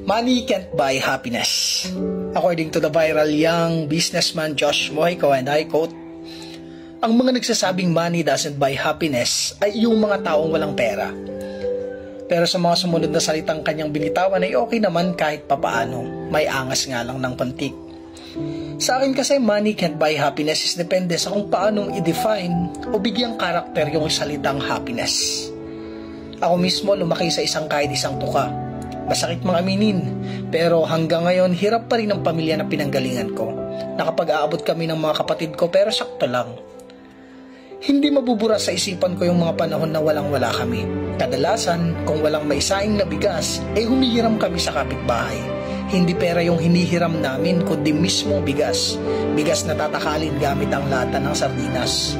Money can't buy happiness. According to the viral young businessman Josh Mojico, and I quote, ang mga nagsasabing money doesn't buy happiness ay yung mga taong walang pera. Pero sa mga sumunod na salitang kanyang binitawan ay okay naman kahit papaano. May angas nga lang ng kontik. Sa akin kasi money can't buy happiness is depende sa kung paanong i-define o bigyang karakter yung salitang happiness. Ako mismo lumaki sa kahit isang tuka. Masakit mang aminin, pero hanggang ngayon hirap pa rin ang pamilya na pinanggalingan ko. Nakapag-aabot kami ng mga kapatid ko pero sakto lang. Hindi mabubura sa isipan ko yung mga panahon na walang-wala kami. Kadalasan, kung walang maisaing na bigas, ay humihiram kami sa kapitbahay. Hindi pera yung hinihiram namin, kundi mismong bigas. Bigas na tatakalin gamit ang lata ng sardinas.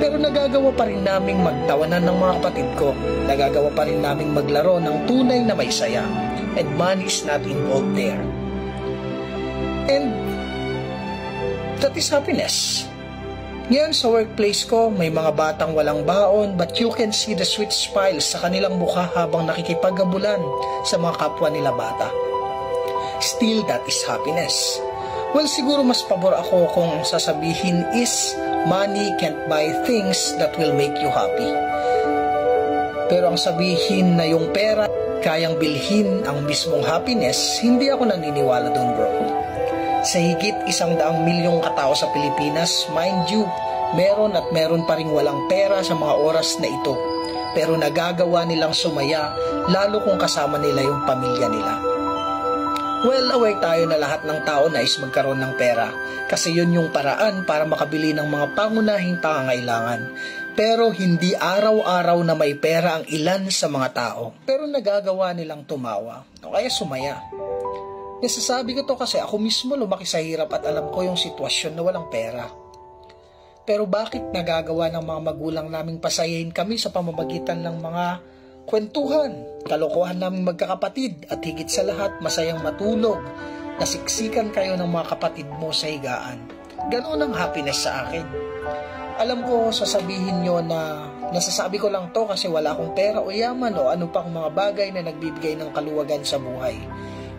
Pero nagagawa pa rin naming magtawanan ng mga kapatid ko. Nagagawa pa rin naming maglaro ng tunay na may saya. And money is not involved there. And that is happiness. Ngayon sa workplace ko, may mga batang walang baon, but you can see the sweet smiles sa kanilang mukha habang nakikipagabulan sa mga kapwa nila bata. Still, that is happiness. Well, siguro mas pabor ako kung sasabihin is money can't buy things that will make you happy. Pero ang sabihin na yung pera kayang bilhin ang mismong happiness, hindi ako naniniwala doon, bro. Sa higit 100 milyong katao sa Pilipinas, mind you, meron at meron pa rin walang pera sa mga oras na ito. Pero nagagawa nilang sumaya, lalo kung kasama nila yung pamilya nila. Well, aware tayo na lahat ng tao nais magkaroon ng pera kasi yun yung paraan para makabili ng mga pangunahing pangangailangan. Pero hindi araw-araw na may pera ang ilan sa mga tao. Pero nagagawa nilang tumawa o kaya sumaya. Nasasabi ko to kasi ako mismo lumaki sa hirap at alam ko yung sitwasyon na walang pera. Pero bakit nagagawa ng mga magulang naming pasayahin kami sa pamamagitan ng mga kwentuhan, kalokohan naming magkakapatid at higit sa lahat masayang matulog, nasiksikan kayo ng mga kapatid mo sa higaan. Ganoon ang happiness sa akin. Alam ko sasabihin nyo na nasasabi ko lang to kasi wala akong pera o yaman o ano pang mga bagay na nagbibigay ng kaluwagan sa buhay.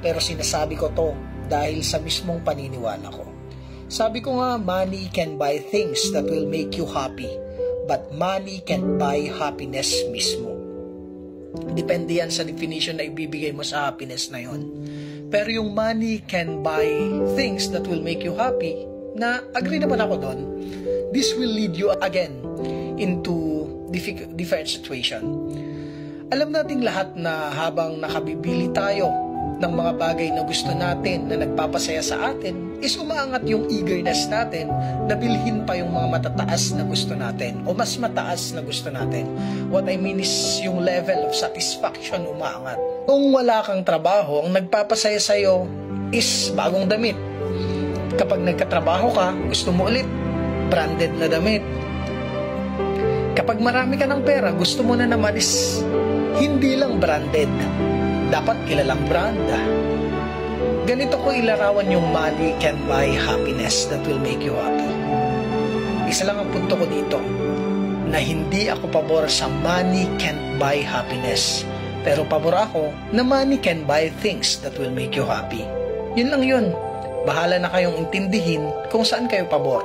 Pero sinasabi ko to dahil sa mismong paniniwala ko. Sabi ko nga, money can buy things that will make you happy, but money can't buy happiness mismo. Depende yan sa definition na ibibigay mo sa happiness na yon. Pero yung money can buy things that will make you happy, na agree naman ako doon, this will lead you again into different situation. Alam nating lahat na habang nakabibili tayo ng mga bagay na gusto natin na nagpapasaya sa atin, is umaangat yung eagerness natin na bilhin pa yung mga matataas na gusto natin o mas mataas na gusto natin. What I mean is yung level of satisfaction umaangat. Kung wala kang trabaho, ang nagpapasaya sa'yo is bagong damit. Kapag nagkatrabaho ka, gusto mo ulit branded na damit. Kapag marami ka ng pera, gusto mo na naman is hindi lang branded, dapat kilalang brand. Ganito ko ilarawan yung money can buy happiness that will make you happy. Isa lang ang punto ko dito, na hindi ako pabor sa money can't buy happiness, pero pabor ako na money can buy things that will make you happy. Yun lang yun. Bahala na kayong intindihin kung saan kayo pabor.